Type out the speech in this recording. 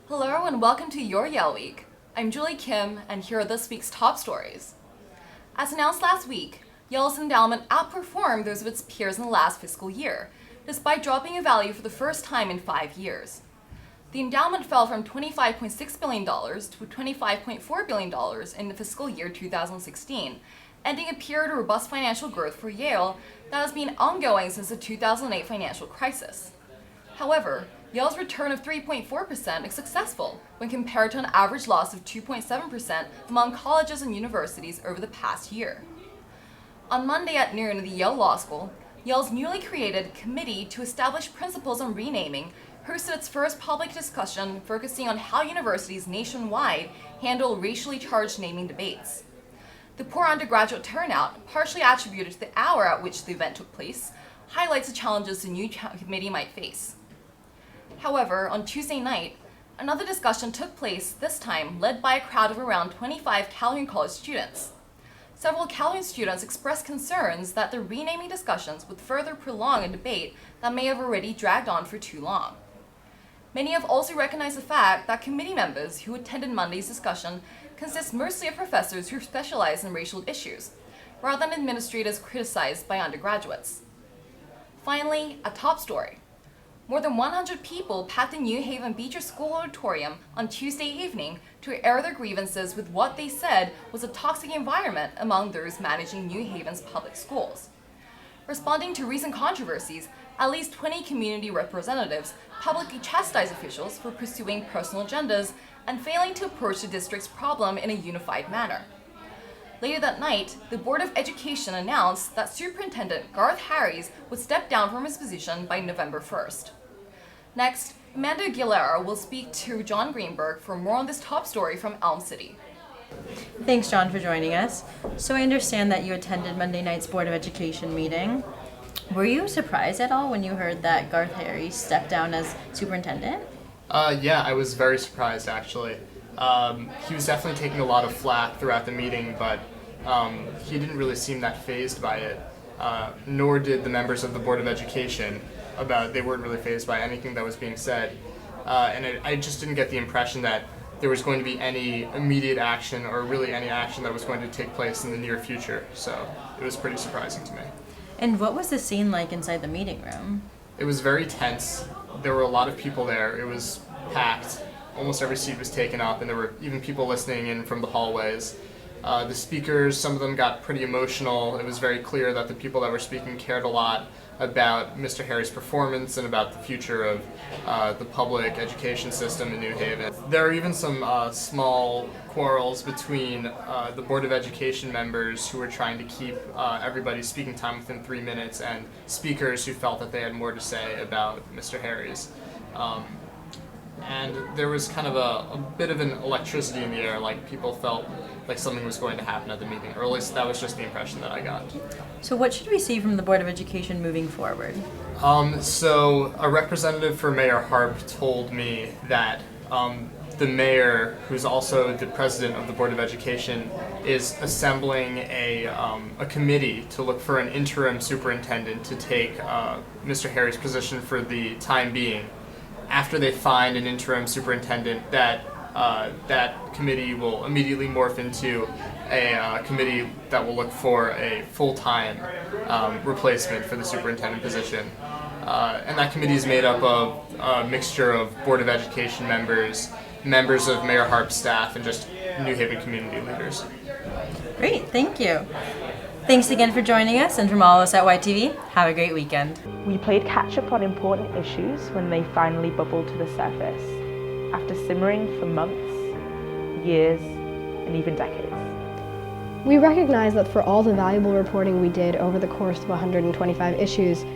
Hello and welcome to your Yale Week. I'm Julie Kim and here are this week's top stories. As announced last week, Yale's endowment outperformed those of its peers in the last fiscal year, despite dropping in value for the first time in 5 years. The endowment fell from $25.6 billion to $25.4 billion in the fiscal year 2016, ending a period of robust financial growth for Yale that has been ongoing since the 2008 financial crisis. However, Yale's return of 3.4% is successful when compared to an average loss of 2.7% among colleges and universities over the past year. On Monday at noon at the Yale Law School, Yale's newly created Committee to Establish Principles on Renaming hosted its first public discussion focusing on how universities nationwide handle racially charged naming debates. The poor undergraduate turnout, partially attributed to the hour at which the event took place, highlights the challenges the new committee might face. However, on Tuesday night, another discussion took place, this time led by a crowd of around 25 Calhoun College students. Several Calhoun students expressed concerns that the renaming discussions would further prolong a debate that may have already dragged on for too long. Many have also recognized the fact that committee members who attended Monday's discussion consist mostly of professors who specialize in racial issues, rather than administrators criticized by undergraduates. Finally, a top story. More than 100 people packed the New Haven Beecher School auditorium on Tuesday evening to air their grievances with what they said was a toxic environment among those managing New Haven's public schools. Responding to recent controversies, at least 20 community representatives publicly chastised officials for pursuing personal agendas and failing to approach the district's problem in a unified manner. Later that night, the Board of Education announced that Superintendent Garth Harries would step down from his position by November 1st. Next, Amanda Aguilera will speak to John Greenberg for more on this top story from Elm City. Thanks, John, for joining us. So I understand that you attended Monday night's Board of Education meeting. Were you surprised at all when you heard that Garth Harries stepped down as superintendent? Yeah, I was very surprised, actually. He was definitely taking a lot of flack throughout the meeting, but he didn't really seem that fazed by it, nor did the members of the Board of Education. They weren't really fazed by anything that was being said. I just didn't get the impression that there was going to be any immediate action or really any action that was going to take place in the near future. So it was pretty surprising to me. And what was the scene like inside the meeting room? It was very tense. There were a lot of people there. It was packed. Almost every seat was taken up, and there were even people listening in from the hallways. The speakers, some of them got pretty emotional. It was very clear that the people that were speaking cared a lot about Mr. Harries' performance and about the future of the public education system in New Haven. There are even some small quarrels between the Board of Education members who were trying to keep everybody's speaking time within 3 minutes and speakers who felt that they had more to say about Mr. Harries. And there was kind of a bit of an electricity in the air, like people felt like something was going to happen at the meeting, or at least that was just the impression that I got. So what should we see from the Board of Education moving forward? So a representative for Mayor Harp told me that the mayor, who's also the president of the Board of Education, is assembling a committee to look for an interim superintendent to take Mr. Harries' position for the time being. After they find an interim superintendent, that committee will immediately morph into a committee that will look for a full-time replacement for the superintendent position. And that committee is made up of a mixture of Board of Education members of Mayor Harp's staff, and just New Haven community leaders. Great, thank you. Thanks again for joining us, and from all of us at YTV, have a great weekend. We played catch-up on important issues when they finally bubbled to the surface, after simmering for months, years, and even decades. We recognize that for all the valuable reporting we did over the course of 125 issues,